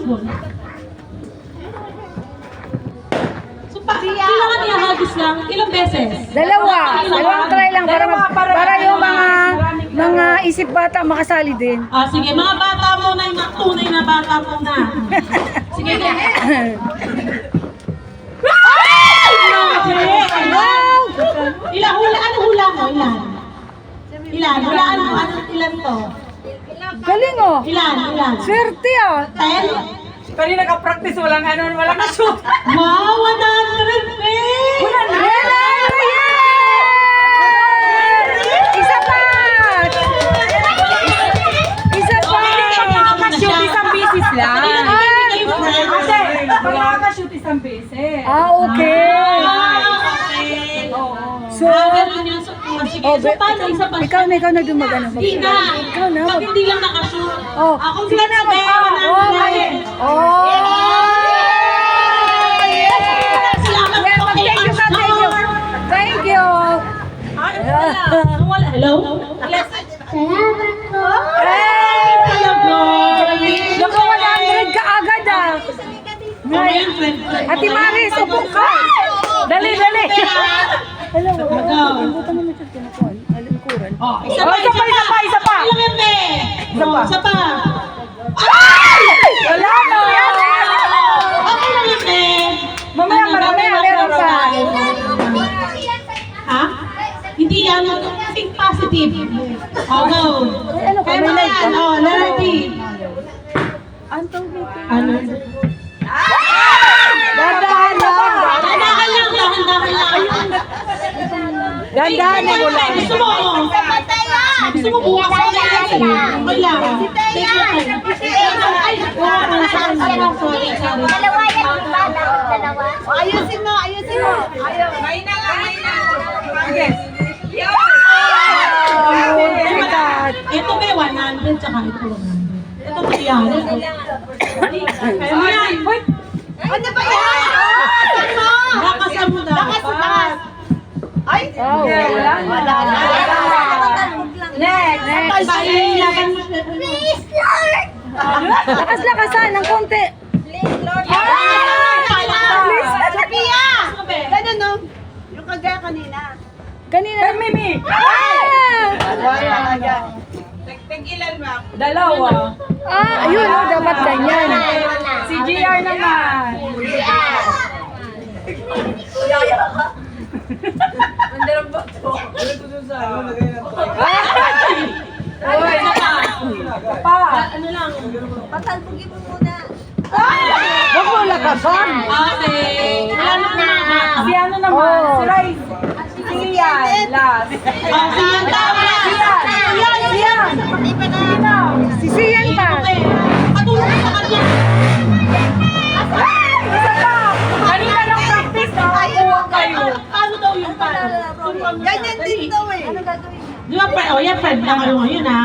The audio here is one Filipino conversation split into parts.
basketball. So, kailangan ihagis lang. Ilang beses? Dalawang try lang para yung mga isip bata makasali din. Sige, mga bata muna, yung mga tunay na bata muna. Sige, Ilan hula? Ano hula mo? Ilan? Hulaan mo. Ilan to? Galing oh. Ilan? Swerte ah. 10? Kanina ka-practice, walang na-shoot. Wow, 100 eh! Isa pa! Nakaka-shoot isang beses lang. Ate, nakaka-shoot isang beses. Okay. So, Sige, so paano isa pa? ikaw na dumagano. Hindi na. Ikaw na. Pag hindi lang nakashoot. Oh. Ako sila na ba? Salamat po kay Thank you. Hello? Talaga. Naku, 100 ka agad ah. Ate Maris, upo ka. Dali. Hello. Imbutan mo siya tinukuan. Alingkuran. Isa pa. Ilang yan, be? Isa pa. Wala na. Okay lang yan, be. Mamaya meron pa. Ha? Hindi yan. Think positive. Go. Ano ka? May light ka? Letter D. Antaw dito. Ano? Dandahan lang. Dahan lang. Dandahan na mo lang. Gusto mo? Gusto mo bukas ako yan? Okay lang. Take your time. Ay, sorry. Dalawa yan, dalawa. Ayusin mo. May na. Yes. Ito may 100 tsaka ito 100. Ito mayayari. Ano yan? Ano ba yan? Lakasan mo dapat. Ay! Oh, wala na. Next. Please, Lord! Lakas-lakasan ng konti. Please, Lord! Please, Sophia! Ganun no? Yung kagaya kanina. Kanina. Mimi. Tag-ilan ba? Dalawa. Ayun oh, dapat ganyan. Si GR naman. Ano lang? Patalbugin mo muna. Huwag mo lakasan. Okay. Ano na? Si ano naman? Oh. Si Rice. Si Ian. Last. Siyan tama. Siyan. Hindi pa na. Si Sian pa. Patulong sa kanya. Isa pa. Kanina lang practice na. Kuha kayo. Paano daw yung paano? Ganyan din daw eh. Ano gagawin mo? Di ba, yan, friend lang kayo ngayon, ha?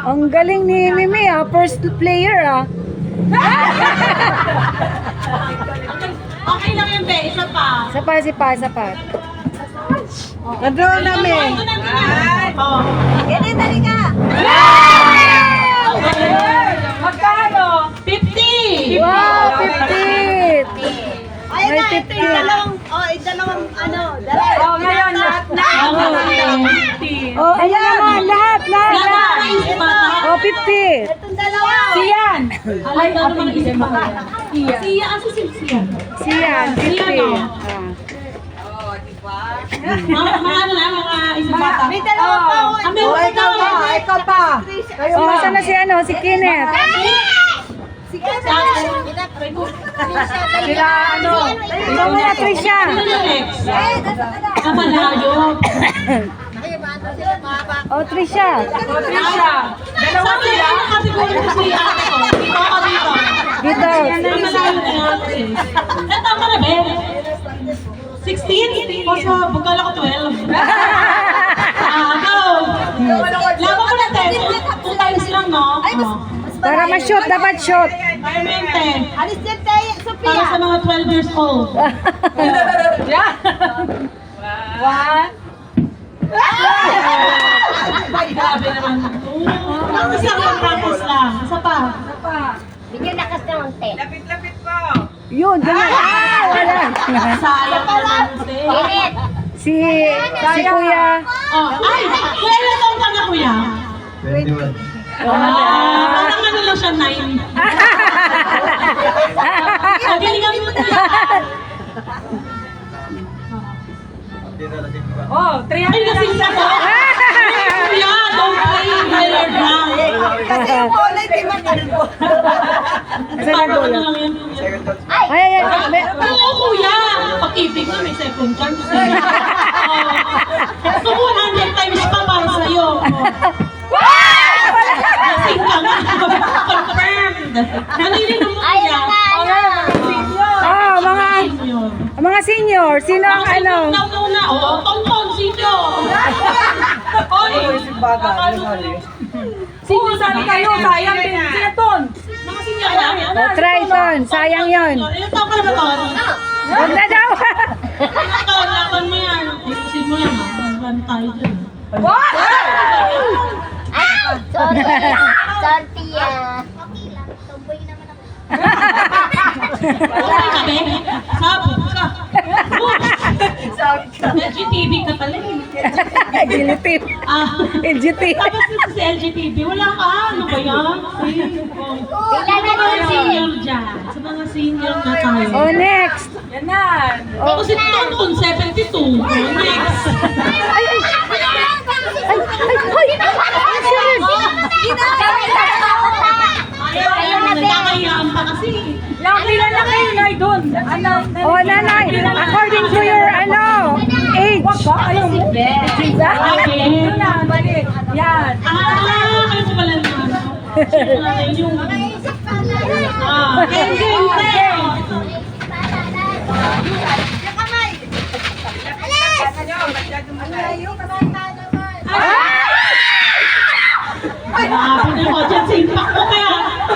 Ang galing ni Mimi ah, first player ah. Okay lang yan, be. Isa pa. Isa pa. Nadraw namin. Oh. Ganyan, dali ka. Magkano? 50! Wow, 50. Ayun May na, ito 50. yung dalawang dalawa. Oh, ngayon lahat na. Oh, ayan naman, lahat. Oh, 50. Itong dalawa. Siyan. Ay, ano mga isip pa? Siya. Aso si Siya? Siyan, 50. Mga ano na, mga isip bata. May dalawa pa ako. Kami ulit daw. Ikaw pa. Oh, asan na si si Kenneth? Sige, Sila ano? Ikaw mo na, Trisha. Ano na next? Kamalayo. Oh, Trisha. Trisha. Dalawa Sabi sila. na kasiguro mo si ate ko. Dito ako dito. Dito. Kamalayo na yan. Eh, tama na, be. 16? O sa bugala ko 12. Go! Laban ko na 10. 2 times lang, no? Para ma-shoot, dapat shoot. Para may 10. Alis din tayo, Para sa Sophia. mga 12 years old. Yeah. 1, Grabe naman. Tapos lang yung tapos lang. Isa pa. Bigyan na kasi ng unti. Yun, ganyan. Wala. Sayang naman. Init. Si Kuya. Oh, ay! Kuya, ilan taon ka na, kuya? 21. Parang ano lang siya, 9. Galingan mo na. Oh, 300 Ay, lasing na ko. Kuya, don't play. Better drunk. Kasi yung kulay, di ba kalbo? Parang ano lang yan. Ay. Oo, kuya. Pag-ibig na, may second chance. So, 100 times pa para sa'yo. Lasing ka nga. Confirmed. Nanilinom mo, Ay, kuya. Oh, mga senior. Sino ang ano? Na muna. Oo, tong-tong, sino? Oy! Sino sabi kayo? Sayang din. Sino ton? Mga senior na. Oh, try ton. Sayang yun. Ilan taon ka na ba, Ton? Huwag na daw. Ilan taon? Laban mo yan. Ayusin mo yan, ha? Laban tayo dyan. Sorry. Sorry, okay lang. Tomboy naman ako. Okay ka, be? Sabog ka. LGTV ka pala eh. LGT. LGT. Tapos dito sa LGTV, wala ka. Ano ba yan? Bigyan na Mga ng senior dyan. Sa mga senior na tayo. Oh, next. Tapos si Tonton, 72. Next. Ayaw na, nagkakayaan pa kasi. Ilan na kayo, Nay, doon? Oh, nanay. According to your, age. Ayaw mo? Okay. Yan. Kayo ko pala naman. Yung... Hindi. Grabe na yung audience impact ko kaya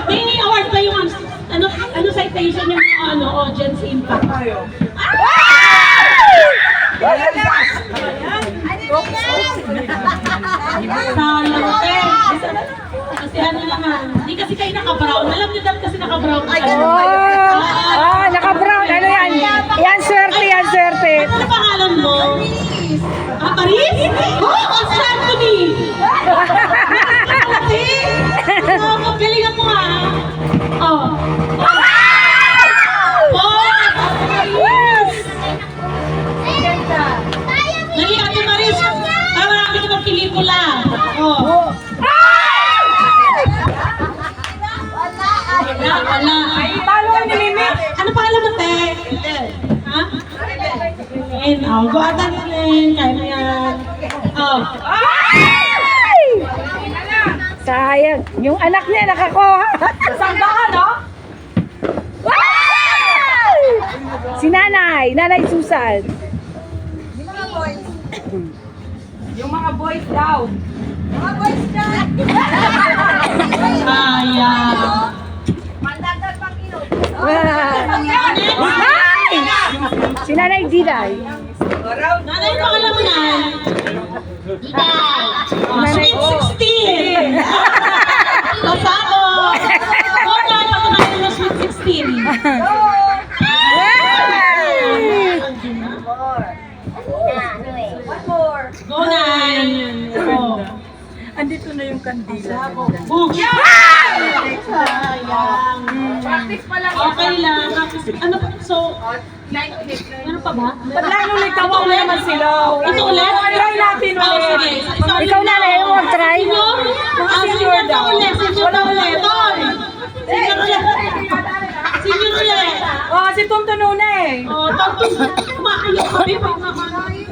may award pa yung ano citation yung audience impact. Sayang te. Kasi ano naman, hindi kasi kayo naka-brown. Alam niyo dahil kasi naka-brown. Oh, naka-brown. Ano yan? Yan, swerte, yan, swerte. Ano pangalan mo? Paris? Oh, ang Anthony! Oh, galingan mo ha. Oh. Paris! Dali, Ate Maris. Para marami ka mag-pelikula. Oh. Wala. Paano ka nilimit? Ano pangalan mo, te? Ha? And, go ata nilin. Kaya mo yan. Oh. Sayang. Yung anak niya nakakuha. Saan ka, no? Si Nanay Susan. Yung mga boys daw. Mga boys dyan! Sayang. Mandagal pang ino. Ay! Si Nanay Diday. Nanay, pangalan mo na. Sweet 16! Kasako! Wala pa ko na yung Sweet 16. One more. Go, Nay! Go. Andito na yung kandila. Book! Sayang. Practice pa lang. Okay lang. Ano pa? So, ano pa ba? Lalo nagtawa mo naman sila. Ito ulit? Try natin Oh, ulit. sige. Isa ulit Ikaw na lang, huwag try. Senior? Senior na ulit. Senior na ulit. Tol! Senior ulit. Senior ulit. Oh, si Tonton una eh. Oh, tapos kumakayo kami pag nakakain.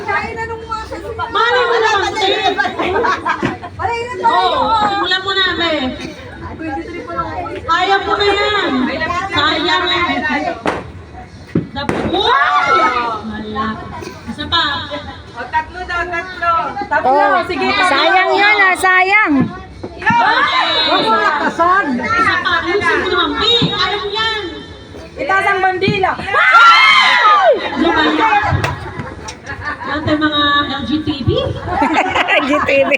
Kaya na nung mga sa Malay mo naman, te. Palay na tayo. Oh, simulan mo namin. Kaya mo na yan. Sayang eh. Wala. Isa pa. Oh, sige. Sayang yun sayang. Kasag. Isa pa. Ayusin mo naman. B, kaya mo yan. Itaas ang bandila. Ano ba yan? Ano tayo mga LGTV? GTV.